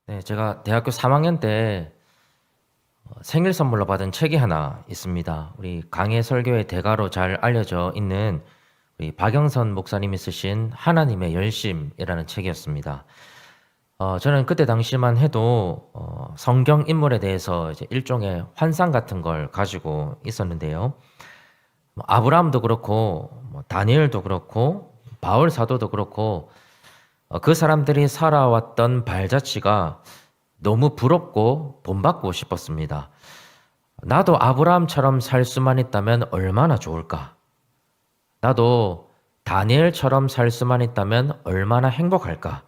네, 제가 대학교 3학년 때 생일 선물로 받은 책이 하나 있습니다. 우리 강해 설교의 대가로 잘 알려져 있는 우리 박영선 목사님이 쓰신 하나님의 열심이라는 책이었습니다. 저는 그때 당시만 해도 성경 인물에 대해서 이제 일종의 환상 같은 걸 가지고 있었는데요. 아브라함도 그렇고, 다니엘도 그렇고, 바울 사도도 그렇고, 그 사람들이 살아왔던 발자취가 너무 부럽고 본받고 싶었습니다. 나도 아브라함처럼 살 수만 있다면 얼마나 좋을까? 나도 다니엘처럼 살 수만 있다면 얼마나 행복할까?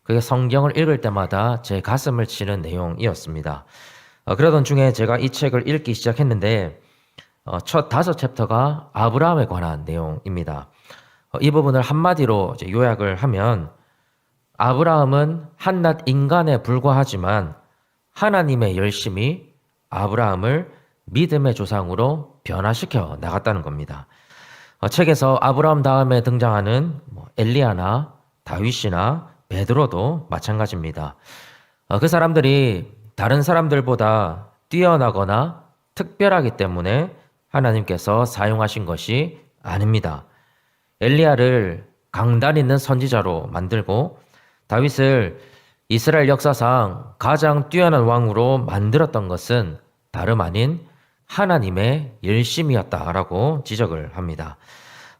그게 성경을 읽을 때마다 제 가슴을 치는 내용이었습니다. 그러던 중에 제가 이 책을 읽기 시작했는데 첫 5챕터가 아브라함에 관한 내용입니다. 이 부분을 한마디로 이제 요약을 하면 아브라함은 한낱 인간에 불과하지만 하나님의 열심이 아브라함을 믿음의 조상으로 변화시켜 나갔다는 겁니다. 책에서 아브라함 다음에 등장하는 엘리야나 다윗이나 베드로도 마찬가지입니다. 그 사람들이 다른 사람들보다 뛰어나거나 특별하기 때문에 하나님께서 사용하신 것이 아닙니다. 엘리야를 강단 있는 선지자로 만들고 다윗을 이스라엘 역사상 가장 뛰어난 왕으로 만들었던 것은 다름 아닌 하나님의 열심이었다라고 지적을 합니다.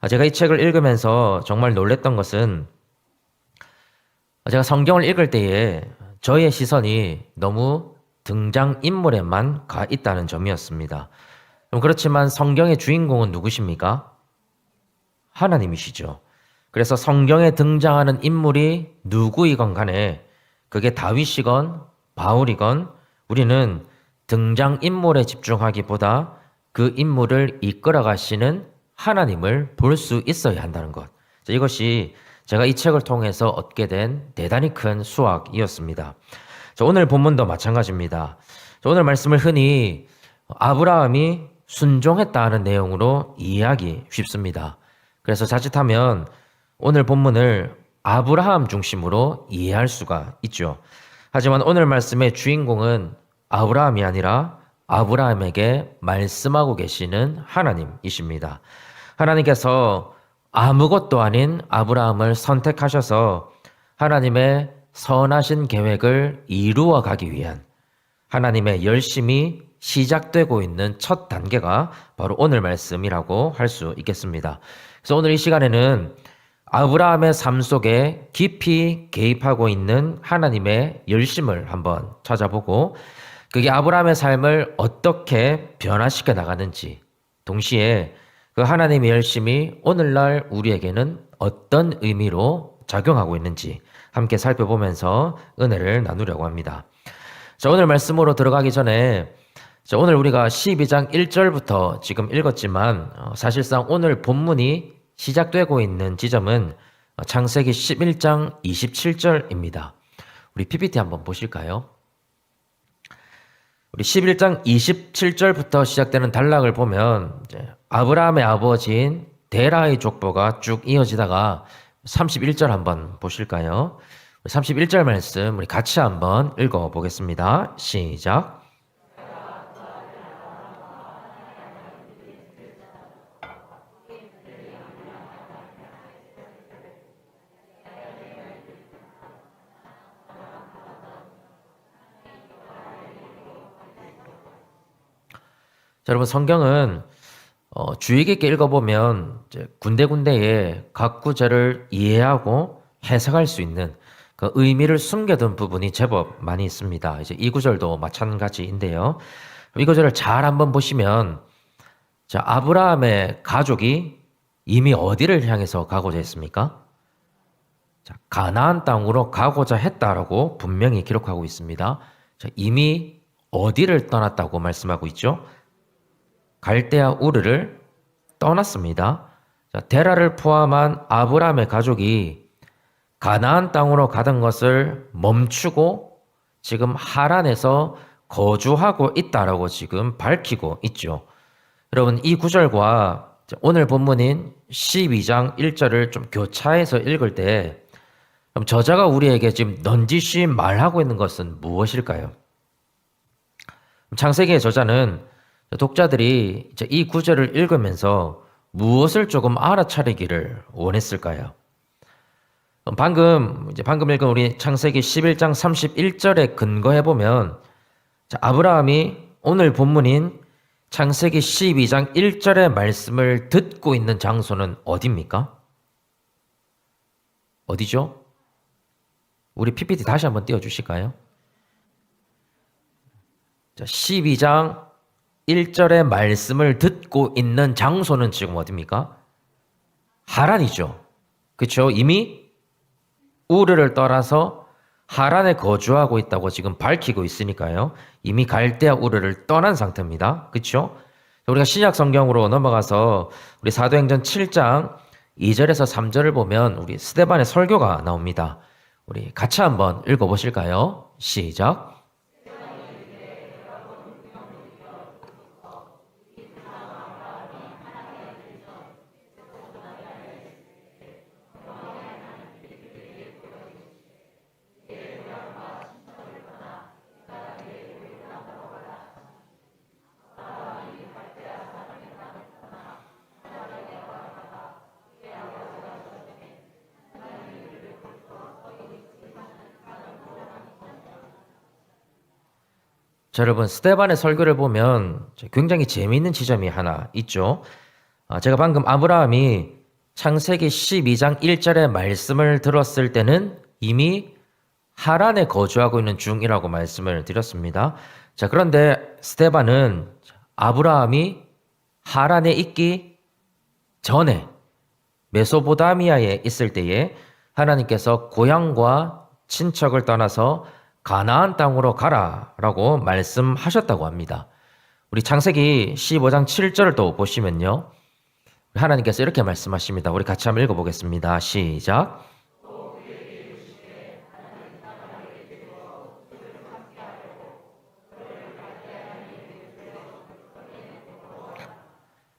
제가 이 책을 읽으면서 정말 놀랬던 것은 제가 성경을 읽을 때에 저의 시선이 너무 등장인물에만 가 있다는 점이었습니다. 그렇지만 성경의 주인공은 누구십니까? 하나님이시죠. 그래서 성경에 등장하는 인물이 누구이건 간에 그게 다윗이건 바울이건 우리는 등장인물에 집중하기보다 그 인물을 이끌어 가시는 하나님을 볼 수 있어야 한다는 것. 이것이 제가 이 책을 통해서 얻게 된 대단히 큰 수확이었습니다. 오늘 본문도 마찬가지입니다. 오늘 말씀을 흔히 아브라함이 순종했다는 내용으로 이해하기 쉽습니다. 그래서 자칫하면 오늘 본문을 아브라함 중심으로 이해할 수가 있죠. 하지만 오늘 말씀의 주인공은 아브라함이 아니라 아브라함에게 말씀하고 계시는 하나님이십니다. 하나님께서 아무것도 아닌 아브라함을 선택하셔서 하나님의 선하신 계획을 이루어 가기 위한 하나님의 열심이 시작되고 있는 첫 단계가 바로 오늘 말씀이라고 할 수 있겠습니다. 그래서 오늘 이 시간에는 아브라함의 삶 속에 깊이 개입하고 있는 하나님의 열심을 한번 찾아보고 그게 아브라함의 삶을 어떻게 변화시켜 나가는지 동시에 그 하나님의 열심이 오늘날 우리에게는 어떤 의미로 작용하고 있는지 함께 살펴보면서 은혜를 나누려고 합니다. 자, 오늘 말씀으로 들어가기 전에 오늘 우리가 12장 1절부터 지금 읽었지만 사실상 오늘 본문이 시작되고 있는 지점은 창세기 11장 27절입니다. 우리 PPT 한번 보실까요? 우리 11장 27절부터 시작되는 단락을 보면 아브라함의 아버지인 데라의 족보가 쭉 이어지다가 31절 한번 보실까요? 31절 말씀 우리 같이 한번 읽어보겠습니다. 시작. 자, 여러분 성경은 주의 깊게 읽어보면 군데군데에 각 구절을 이해하고 해석할 수 있는 그 의미를 숨겨둔 부분이 제법 많이 있습니다. 이제 이 구절도 마찬가지인데요. 이 구절을 잘 한번 보시면 자, 아브라함의 가족이 이미 어디를 향해서 가고자 했습니까? 자, 가나안 땅으로 가고자 했다라고 분명히 기록하고 있습니다. 자, 이미 어디를 떠났다고 말씀하고 있죠? 갈대아 우르를 떠났습니다. 자, 데라를 포함한 아브라함의 가족이 가나안 땅으로 가던 것을 멈추고 지금 하란에서 거주하고 있다라고 지금 밝히고 있죠. 여러분 이 구절과 오늘 본문인 12장 1절을 좀 교차해서 읽을 때 그럼 저자가 우리에게 지금 넌지시 말하고 있는 것은 무엇일까요? 창세기의 저자는 독자들이 이 구절을 읽으면서 무엇을 조금 알아차리기를 원했을까요? 방금 읽은 우리 창세기 11장 31절에 근거해 보면 아브라함이 오늘 본문인 창세기 12장 1절의 말씀을 듣고 있는 장소는 어디입니까? 어디죠? 우리 PPT 다시 한번 띄워주실까요? 12장 1절의 말씀을 듣고 있는 장소는 지금 어디입니까? 하란이죠. 그렇죠? 이미 우르를 떠나서 하란에 거주하고 있다고 지금 밝히고 있으니까요. 이미 갈대아 우르를 떠난 상태입니다. 그렇죠? 우리가 신약 성경으로 넘어가서 우리 사도행전 7장 2절에서 3절을 보면 우리 스데반의 설교가 나옵니다. 우리 같이 한번 읽어보실까요? 시작. 자, 여러분, 스데반의 설교를 보면 굉장히 재미있는 지점이 하나 있죠. 제가 방금 아브라함이 창세기 12장 1절의 말씀을 들었을 때는 이미 하란에 거주하고 있는 중이라고 말씀을 드렸습니다. 자, 그런데 스데반은 아브라함이 하란에 있기 전에 메소포타미아에 있을 때에 하나님께서 고향과 친척을 떠나서 가나안 땅으로 가라라고 말씀하셨다고 합니다. 우리 창세기 15장 7절을 또 보시면요. 하나님께서 이렇게 말씀하십니다. 우리 같이 한번 읽어보겠습니다. 시작.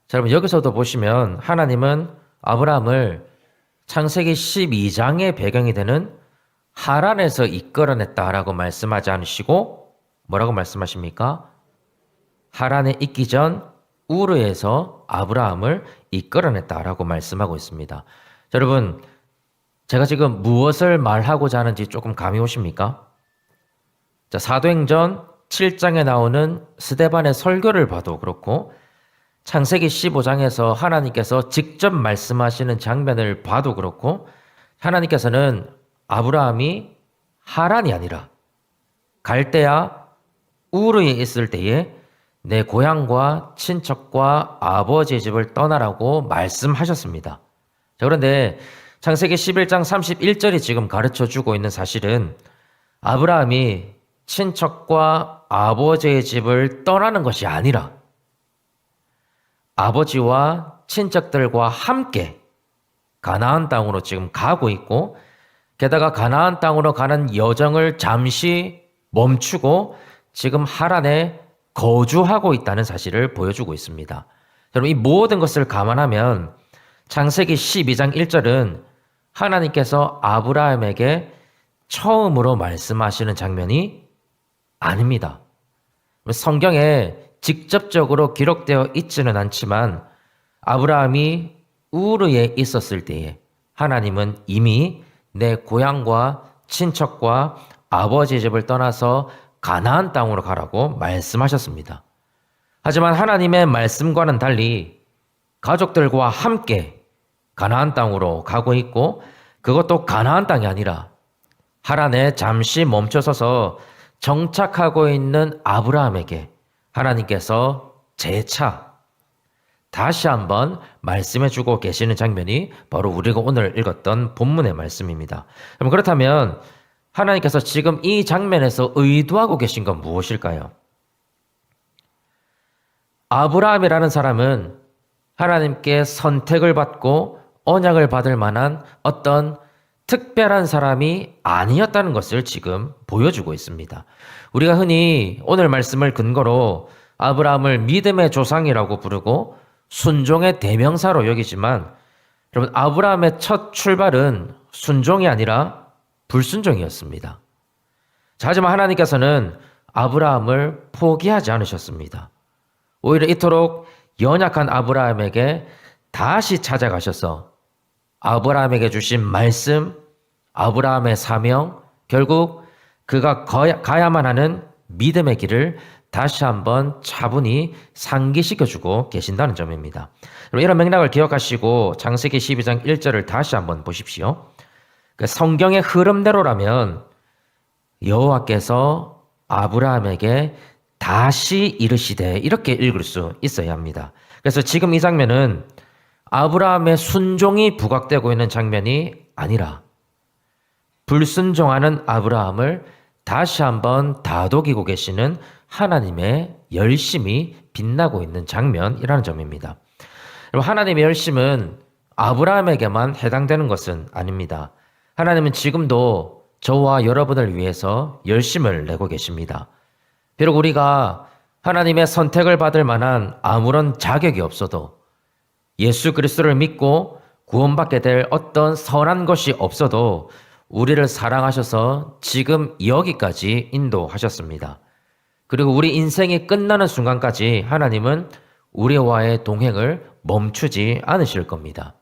자, 여러분 여기서도 보시면 하나님은 아브라함을 창세기 12장의 배경이 되는 하란에서 이끌어냈다라고 말씀하지 않으시고 뭐라고 말씀하십니까? 하란에 있기 전 우르에서 아브라함을 이끌어냈다라고 말씀하고 있습니다. 자, 여러분 제가 지금 무엇을 말하고자 하는지 조금 감이 오십니까? 자, 사도행전 7장에 나오는 스데반의 설교를 봐도 그렇고 창세기 15장에서 하나님께서 직접 말씀하시는 장면을 봐도 그렇고 하나님께서는 아브라함이 하란이 아니라 갈대아 우르에 있을 때에 내 고향과 친척과 아버지의 집을 떠나라고 말씀하셨습니다. 자, 그런데 창세기 11장 31절이 지금 가르쳐주고 있는 사실은 아브라함이 친척과 아버지의 집을 떠나는 것이 아니라 아버지와 친척들과 함께 가나안 땅으로 지금 가고 있고 게다가 가나안 땅으로 가는 여정을 잠시 멈추고 지금 하란에 거주하고 있다는 사실을 보여주고 있습니다. 여러분 이 모든 것을 감안하면 창세기 12장 1절은 하나님께서 아브라함에게 처음으로 말씀하시는 장면이 아닙니다. 성경에 직접적으로 기록되어 있지는 않지만 아브라함이 우르에 있었을 때에 하나님은 이미 내 고향과 친척과 아버지의 집을 떠나서 가나안 땅으로 가라고 말씀하셨습니다. 하지만 하나님의 말씀과는 달리 가족들과 함께 가나안 땅으로 가고 있고 그것도 가나안 땅이 아니라 하란에 잠시 멈춰서서 정착하고 있는 아브라함에게 하나님께서 재차 다시 한번 말씀해주고 계시는 장면이 바로 우리가 오늘 읽었던 본문의 말씀입니다. 그럼 그렇다면 하나님께서 지금 이 장면에서 의도하고 계신 건 무엇일까요? 아브라함이라는 사람은 하나님께 선택을 받고 언약을 받을 만한 어떤 특별한 사람이 아니었다는 것을 지금 보여주고 있습니다. 우리가 흔히 오늘 말씀을 근거로 아브라함을 믿음의 조상이라고 부르고 순종의 대명사로 여기지만 여러분 아브라함의 첫 출발은 순종이 아니라 불순종이었습니다. 자, 하지만 하나님께서는 아브라함을 포기하지 않으셨습니다. 오히려 이토록 연약한 아브라함에게 다시 찾아가셔서 아브라함에게 주신 말씀, 아브라함의 사명, 결국 그가 가야만 하는 믿음의 길을 다시 한번 차분히 상기시켜주고 계신다는 점입니다. 이런 맥락을 기억하시고 창세기 12장 1절을 다시 한번 보십시오. 성경의 흐름대로라면 여호와께서 아브라함에게 다시 이르시되 이렇게 읽을 수 있어야 합니다. 그래서 지금 이 장면은 아브라함의 순종이 부각되고 있는 장면이 아니라 불순종하는 아브라함을 다시 한번 다독이고 계시는 하나님의 열심이 빛나고 있는 장면이라는 점입니다. 하나님의 열심은 아브라함에게만 해당되는 것은 아닙니다. 하나님은 지금도 저와 여러분을 위해서 열심을 내고 계십니다. 비록 우리가 하나님의 선택을 받을 만한 아무런 자격이 없어도 예수 그리스도를 믿고 구원받게 될 어떤 선한 것이 없어도 우리를 사랑하셔서 지금 여기까지 인도하셨습니다. 그리고 우리 인생이 끝나는 순간까지 하나님은 우리와의 동행을 멈추지 않으실 겁니다.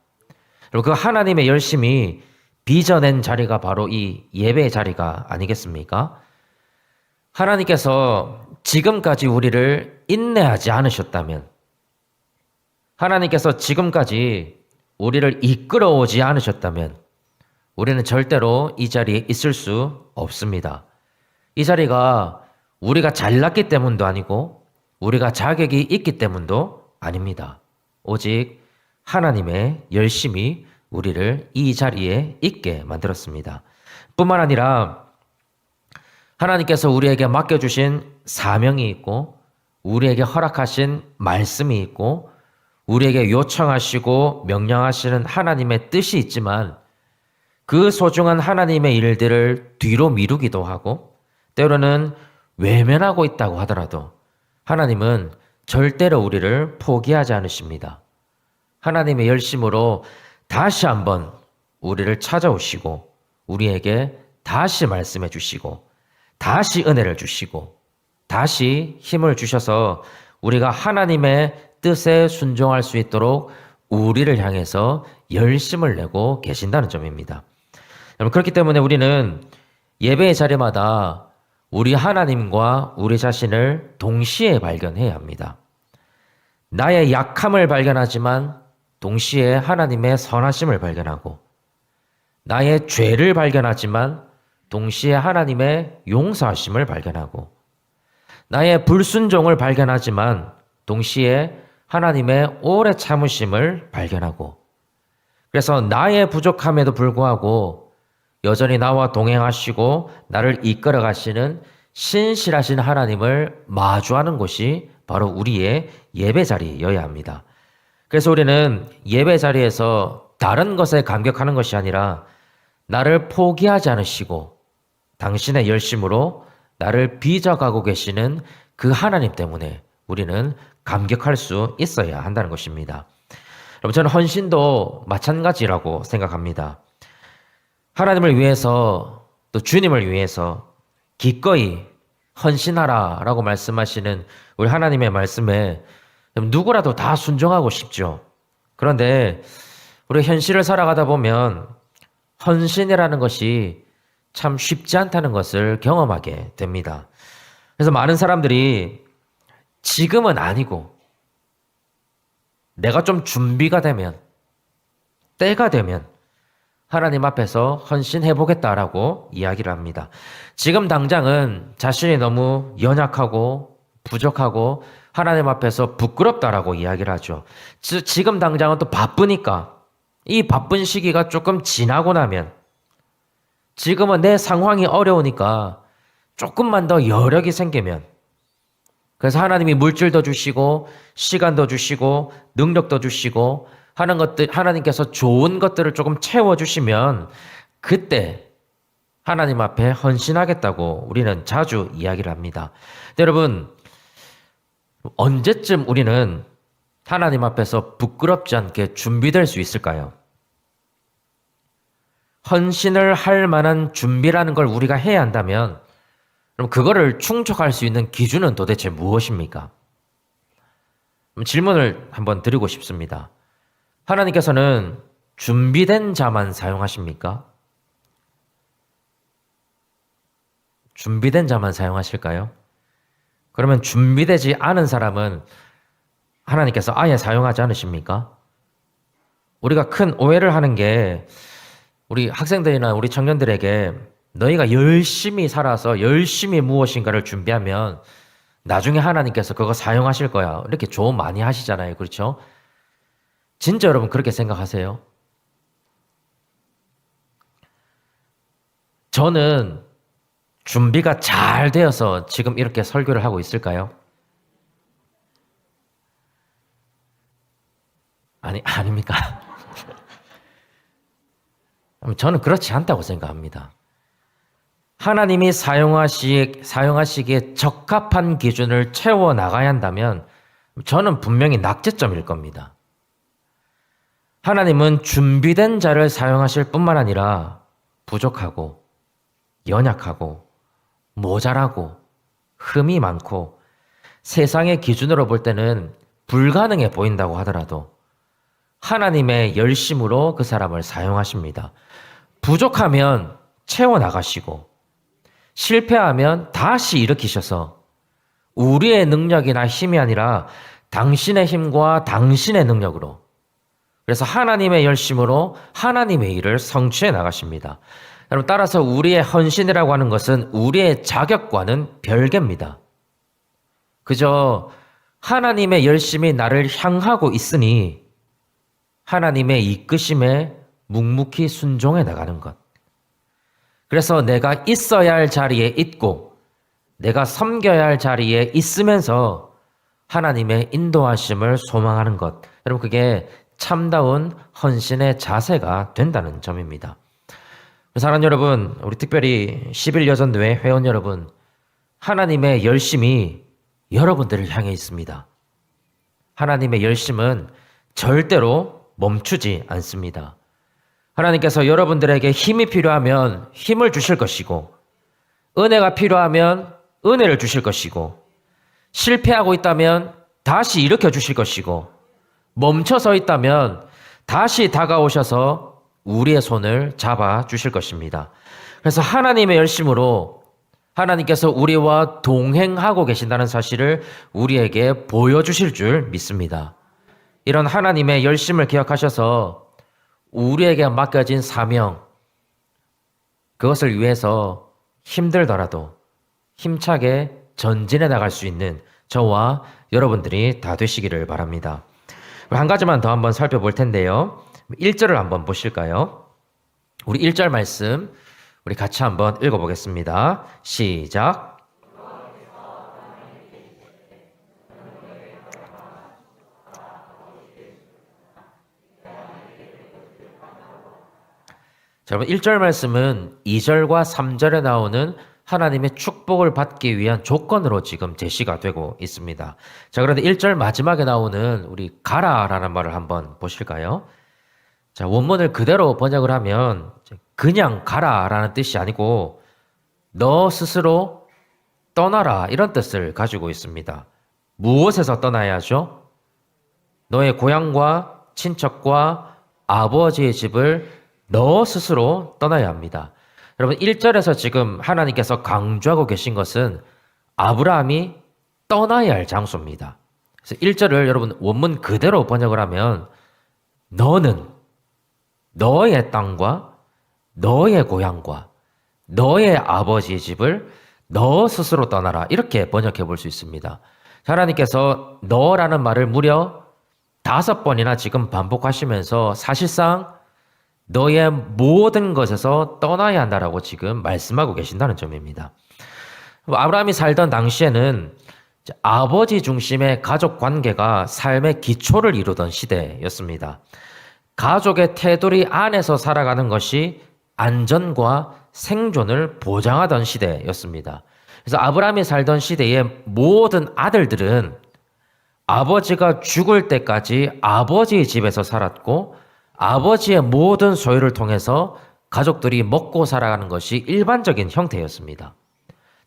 그리고 그 하나님의 열심이 빚어낸 자리가 바로 이 예배의 자리가 아니겠습니까? 하나님께서 지금까지 우리를 인내하지 않으셨다면, 하나님께서 지금까지 우리를 이끌어오지 않으셨다면 우리는 절대로 이 자리에 있을 수 없습니다. 이 자리가 우리가 잘났기 때문도 아니고 우리가 자격이 있기 때문도 아닙니다. 오직 하나님의 열심이 우리를 이 자리에 있게 만들었습니다. 뿐만 아니라 하나님께서 우리에게 맡겨주신 사명이 있고 우리에게 허락하신 말씀이 있고 우리에게 요청하시고 명령하시는 하나님의 뜻이 있지만 그 소중한 하나님의 일들을 뒤로 미루기도 하고 때로는 외면하고 있다고 하더라도 하나님은 절대로 우리를 포기하지 않으십니다. 하나님의 열심으로 다시 한번 우리를 찾아오시고 우리에게 다시 말씀해 주시고 다시 은혜를 주시고 다시 힘을 주셔서 우리가 하나님의 뜻에 순종할 수 있도록 우리를 향해서 열심을 내고 계신다는 점입니다. 여러분, 그렇기 때문에 우리는 예배의 자리마다 우리 하나님과 우리 자신을 동시에 발견해야 합니다. 나의 약함을 발견하지만 동시에 하나님의 선하심을 발견하고 나의 죄를 발견하지만 동시에 하나님의 용서하심을 발견하고 나의 불순종을 발견하지만 동시에 하나님의 오래 참으심을 발견하고 그래서 나의 부족함에도 불구하고 여전히 나와 동행하시고 나를 이끌어 가시는 신실하신 하나님을 마주하는 곳이 바로 우리의 예배 자리여야 합니다. 그래서 우리는 예배 자리에서 다른 것에 감격하는 것이 아니라 나를 포기하지 않으시고 당신의 열심으로 나를 빚어가고 계시는 그 하나님 때문에 우리는 감격할 수 있어야 한다는 것입니다. 여러분, 저는 헌신도 마찬가지라고 생각합니다. 하나님을 위해서 또 주님을 위해서 기꺼이 헌신하라 라고 말씀하시는 우리 하나님의 말씀에 누구라도 다 순종하고 싶죠. 그런데 우리 현실을 살아가다 보면 헌신이라는 것이 참 쉽지 않다는 것을 경험하게 됩니다. 그래서 많은 사람들이 지금은 아니고 내가 좀 준비가 되면 때가 되면 하나님 앞에서 헌신해보겠다라고 이야기를 합니다. 지금 당장은 자신이 너무 연약하고 부족하고 하나님 앞에서 부끄럽다라고 이야기를 하죠. 지금 당장은 또 바쁘니까 이 바쁜 시기가 조금 지나고 나면 지금은 내 상황이 어려우니까 조금만 더 여력이 생기면 그래서 하나님이 물질도 주시고 시간도 주시고 능력도 주시고 하는 것들 하나님께서 좋은 것들을 조금 채워주시면 그때 하나님 앞에 헌신하겠다고 우리는 자주 이야기를 합니다. 여러분, 언제쯤 우리는 하나님 앞에서 부끄럽지 않게 준비될 수 있을까요? 헌신을 할 만한 준비라는 걸 우리가 해야 한다면 그럼 그거를 충족할 수 있는 기준은 도대체 무엇입니까? 질문을 한번 드리고 싶습니다. 하나님께서는 준비된 자만 사용하십니까? 준비된 자만 사용하실까요? 그러면 준비되지 않은 사람은 하나님께서 아예 사용하지 않으십니까? 우리가 큰 오해를 하는 게 우리 학생들이나 우리 청년들에게 너희가 열심히 살아서 열심히 무엇인가를 준비하면 나중에 하나님께서 그거 사용하실 거야. 이렇게 조언 많이 하시잖아요. 그렇죠? 진짜 여러분 그렇게 생각하세요? 저는 준비가 잘 되어서 지금 이렇게 설교를 하고 있을까요? 아닙니까? 저는 그렇지 않다고 생각합니다. 하나님이 사용하시기에 적합한 기준을 채워 나가야 한다면 저는 분명히 낙제점일 겁니다. 하나님은 준비된 자를 사용하실 뿐만 아니라 부족하고 연약하고 모자라고 흠이 많고 세상의 기준으로 볼 때는 불가능해 보인다고 하더라도 하나님의 열심으로 그 사람을 사용하십니다. 부족하면 채워나가시고 실패하면 다시 일으키셔서 우리의 능력이나 힘이 아니라 당신의 힘과 당신의 능력으로 그래서 하나님의 열심으로 하나님의 일을 성취해 나가십니다. 여러분 따라서 우리의 헌신이라고 하는 것은 우리의 자격과는 별개입니다. 그저 하나님의 열심이 나를 향하고 있으니 하나님의 이끄심에 묵묵히 순종해 나가는 것. 그래서 내가 있어야 할 자리에 있고 내가 섬겨야 할 자리에 있으면서 하나님의 인도하심을 소망하는 것. 여러분 그게 참다운 헌신의 자세가 된다는 점입니다. 사랑하는 여러분, 우리 특별히 11여전도회 회원 여러분, 하나님의 열심이 여러분들을 향해 있습니다. 하나님의 열심은 절대로 멈추지 않습니다. 하나님께서 여러분들에게 힘이 필요하면 힘을 주실 것이고 은혜가 필요하면 은혜를 주실 것이고 실패하고 있다면 다시 일으켜 주실 것이고 멈춰서 있다면 다시 다가오셔서 우리의 손을 잡아 주실 것입니다. 그래서 하나님의 열심으로 하나님께서 우리와 동행하고 계신다는 사실을 우리에게 보여주실 줄 믿습니다. 이런 하나님의 열심을 기억하셔서 우리에게 맡겨진 사명, 그것을 위해서 힘들더라도 힘차게 전진해 나갈 수 있는 저와 여러분들이 다 되시기를 바랍니다. 한 가지만 더 한번 살펴볼 텐데요. 1절을 한번 보실까요? 우리 1절 말씀 우리 같이 한번 읽어보겠습니다. 시작. 자, 여러분 1절 말씀은 2절과 3절에 나오는 하나님의 축복을 받기 위한 조건으로 지금 제시가 되고 있습니다. 자, 그런데 1절 마지막에 나오는 우리 가라라는 말을 한번 보실까요? 자, 원문을 그대로 번역을 하면 그냥 가라라는 뜻이 아니고 너 스스로 떠나라 이런 뜻을 가지고 있습니다. 무엇에서 떠나야 하죠? 너의 고향과 친척과 아버지의 집을 너 스스로 떠나야 합니다. 여러분 1절에서 지금 하나님께서 강조하고 계신 것은 아브라함이 떠나야 할 장소입니다. 그래서 1절을 여러분 원문 그대로 번역을 하면 너는 너의 땅과 너의 고향과 너의 아버지의 집을 너 스스로 떠나라 이렇게 번역해 볼 수 있습니다. 하나님께서 너라는 말을 무려 5번이나 지금 반복하시면서 사실상 너의 모든 것에서 떠나야 한다라고 지금 말씀하고 계신다는 점입니다. 아브라함이 살던 당시에는 아버지 중심의 가족 관계가 삶의 기초를 이루던 시대였습니다. 가족의 테두리 안에서 살아가는 것이 안전과 생존을 보장하던 시대였습니다. 그래서 아브라함이 살던 시대의 모든 아들들은 아버지가 죽을 때까지 아버지의 집에서 살았고 아버지의 모든 소유를 통해서 가족들이 먹고 살아가는 것이 일반적인 형태였습니다.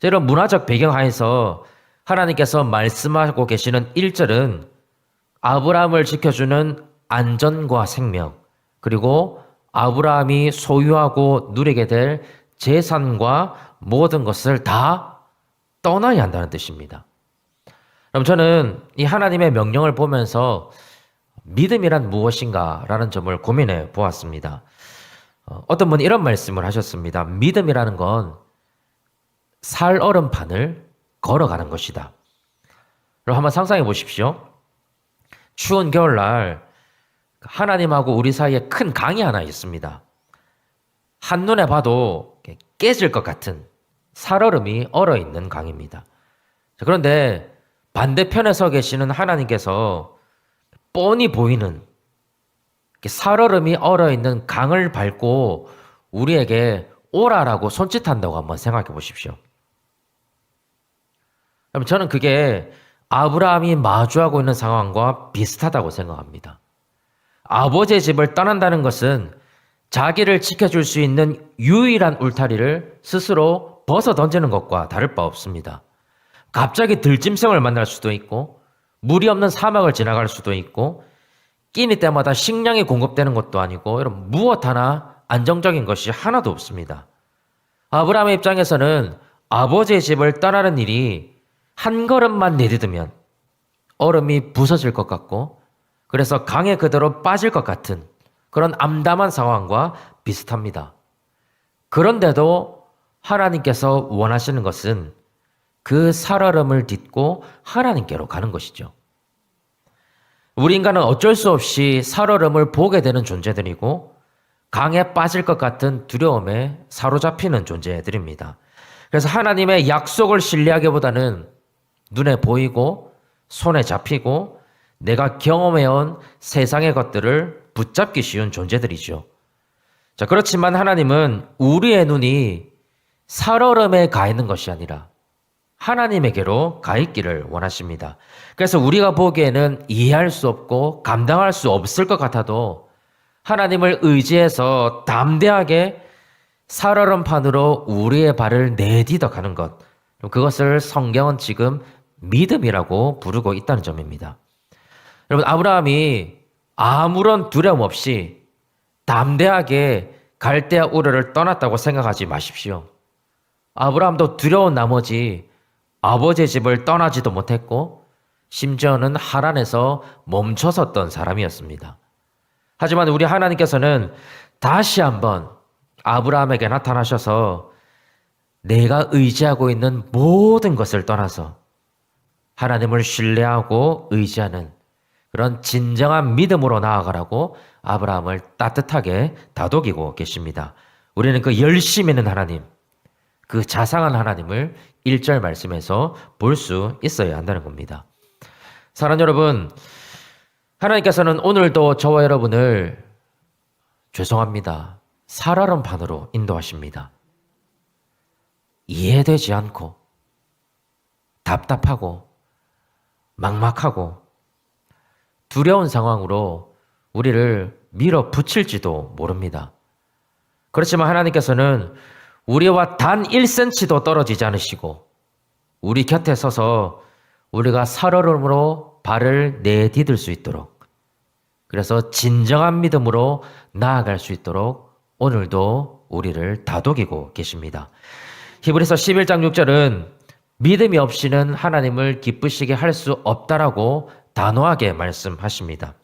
이런 문화적 배경 하에서 하나님께서 말씀하고 계시는 1절은 아브라함을 지켜주는 안전과 생명, 그리고 아브라함이 소유하고 누리게 될 재산과 모든 것을 다 떠나야 한다는 뜻입니다. 그럼 저는 이 하나님의 명령을 보면서 믿음이란 무엇인가 라는 점을 고민해 보았습니다. 어떤 분이 이런 말씀을 하셨습니다. 믿음이라는 건 살얼음판을 걸어가는 것이다. 그럼 한번 상상해 보십시오. 추운 겨울날 하나님하고 우리 사이에 큰 강이 하나 있습니다. 한눈에 봐도 깨질 것 같은 살얼음이 얼어있는 강입니다. 그런데 반대편에 서 계시는 하나님께서 뻔히 보이는 살얼음이 얼어있는 강을 밟고 우리에게 오라라고 손짓한다고 한번 생각해 보십시오. 그럼 저는 그게 아브라함이 마주하고 있는 상황과 비슷하다고 생각합니다. 아버지의 집을 떠난다는 것은 자기를 지켜줄 수 있는 유일한 울타리를 스스로 벗어 던지는 것과 다를 바 없습니다. 갑자기 들짐승을 만날 수도 있고 물이 없는 사막을 지나갈 수도 있고 끼니 때마다 식량이 공급되는 것도 아니고 이런 무엇 하나 안정적인 것이 하나도 없습니다. 아브라함의 입장에서는 아버지의 집을 떠나는 일이 한 걸음만 내디디면 얼음이 부서질 것 같고 그래서 강에 그대로 빠질 것 같은 그런 암담한 상황과 비슷합니다. 그런데도 하나님께서 원하시는 것은 그 살얼음을 딛고 하나님께로 가는 것이죠. 우리 인간은 어쩔 수 없이 살얼음을 보게 되는 존재들이고 강에 빠질 것 같은 두려움에 사로잡히는 존재들입니다. 그래서 하나님의 약속을 신뢰하기보다는 눈에 보이고 손에 잡히고 내가 경험해온 세상의 것들을 붙잡기 쉬운 존재들이죠. 자, 그렇지만 하나님은 우리의 눈이 살얼음에 가 있는 것이 아니라 하나님에게로 가 있기를 원하십니다. 그래서 우리가 보기에는 이해할 수 없고 감당할 수 없을 것 같아도 하나님을 의지해서 담대하게 살얼음판으로 우리의 발을 내딛어 가는 것, 그것을 성경은 지금 믿음이라고 부르고 있다는 점입니다. 여러분, 아브라함이 아무런 두려움 없이 담대하게 갈대아 우르를 떠났다고 생각하지 마십시오. 아브라함도 두려운 나머지 아버지의 집을 떠나지도 못했고 심지어는 하란에서 멈춰섰던 사람이었습니다. 하지만 우리 하나님께서는 다시 한번 아브라함에게 나타나셔서 내가 의지하고 있는 모든 것을 떠나서 하나님을 신뢰하고 의지하는 그런 진정한 믿음으로 나아가라고 아브라함을 따뜻하게 다독이고 계십니다. 우리는 그 열심 있는 하나님, 그 자상한 하나님을 1절 말씀에서 볼 수 있어야 한다는 겁니다. 사랑하는 여러분, 하나님께서는 오늘도 저와 여러분을 죄송합니다. 살얼음판으로 인도하십니다. 이해되지 않고 답답하고 막막하고 두려운 상황으로 우리를 밀어붙일지도 모릅니다. 그렇지만 하나님께서는 우리와 단 1cm도 떨어지지 않으시고 우리 곁에 서서 우리가 살얼음으로 발을 내디딜 수 있도록, 그래서 진정한 믿음으로 나아갈 수 있도록 오늘도 우리를 다독이고 계십니다. 히브리서 11장 6절은 믿음이 없이는 하나님을 기쁘시게 할 수 없다라고 단호하게 말씀하십니다.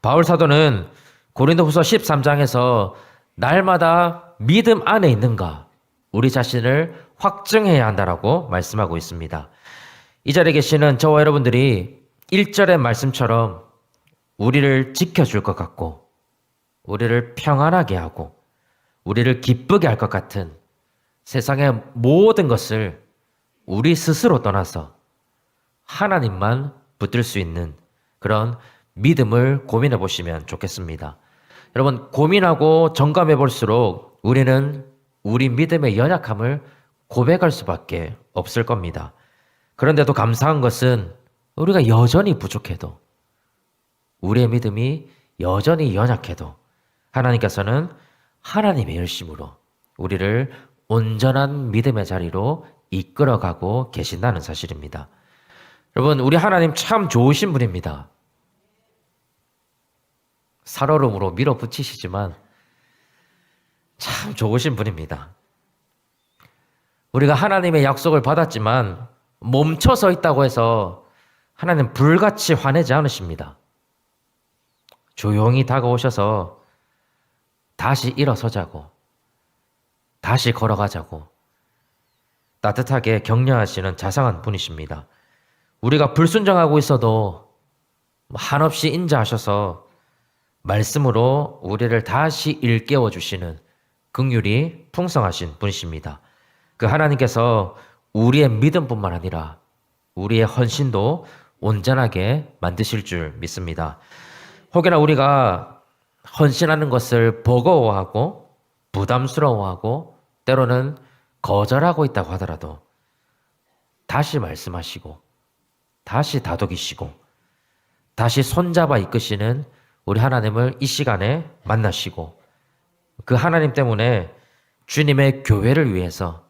바울 사도는 고린도후서 13장에서 날마다 믿음 안에 있는가 우리 자신을 확증해야 한다라고 말씀하고 있습니다. 이 자리에 계시는 저와 여러분들이 1절의 말씀처럼 우리를 지켜줄 것 같고 우리를 평안하게 하고 우리를 기쁘게 할 것 같은 세상의 모든 것을 우리 스스로 떠나서 하나님만 붙들 수 있는 그런 믿음을 고민해 보시면 좋겠습니다. 여러분, 고민하고 점검해 볼수록 우리는 우리 믿음의 연약함을 고백할 수밖에 없을 겁니다. 그런데도 감사한 것은 우리가 여전히 부족해도, 우리의 믿음이 여전히 연약해도 하나님께서는 하나님의 열심으로 우리를 온전한 믿음의 자리로 이끌어가고 계신다는 사실입니다. 여러분, 우리 하나님 참 좋으신 분입니다. 살얼음으로 밀어붙이시지만 참 좋으신 분입니다. 우리가 하나님의 약속을 받았지만 멈춰서 있다고 해서 하나님 불같이 화내지 않으십니다. 조용히 다가오셔서 다시 일어서자고, 다시 걸어가자고 따뜻하게 격려하시는 자상한 분이십니다. 우리가 불순종하고 있어도 한없이 인자하셔서 말씀으로 우리를 다시 일깨워 주시는 긍휼이 풍성하신 분이십니다. 그 하나님께서 우리의 믿음뿐만 아니라 우리의 헌신도 온전하게 만드실 줄 믿습니다. 혹여나 우리가 헌신하는 것을 버거워하고 부담스러워하고 때로는 거절하고 있다고 하더라도 다시 말씀하시고 다시 다독이시고 다시 손잡아 이끄시는 우리 하나님을 이 시간에 만나시고 그 하나님 때문에 주님의 교회를 위해서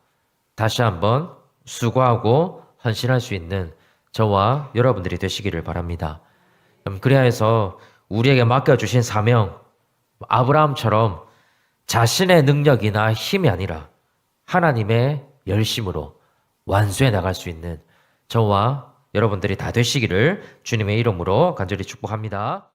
다시 한번 수고하고 헌신할 수 있는 저와 여러분들이 되시기를 바랍니다. 그래야 해서 우리에게 맡겨주신 사명, 아브라함처럼 자신의 능력이나 힘이 아니라 하나님의 열심으로 완수해 나갈 수 있는 저와 여러분들이 다 되시기를 주님의 이름으로 간절히 축복합니다.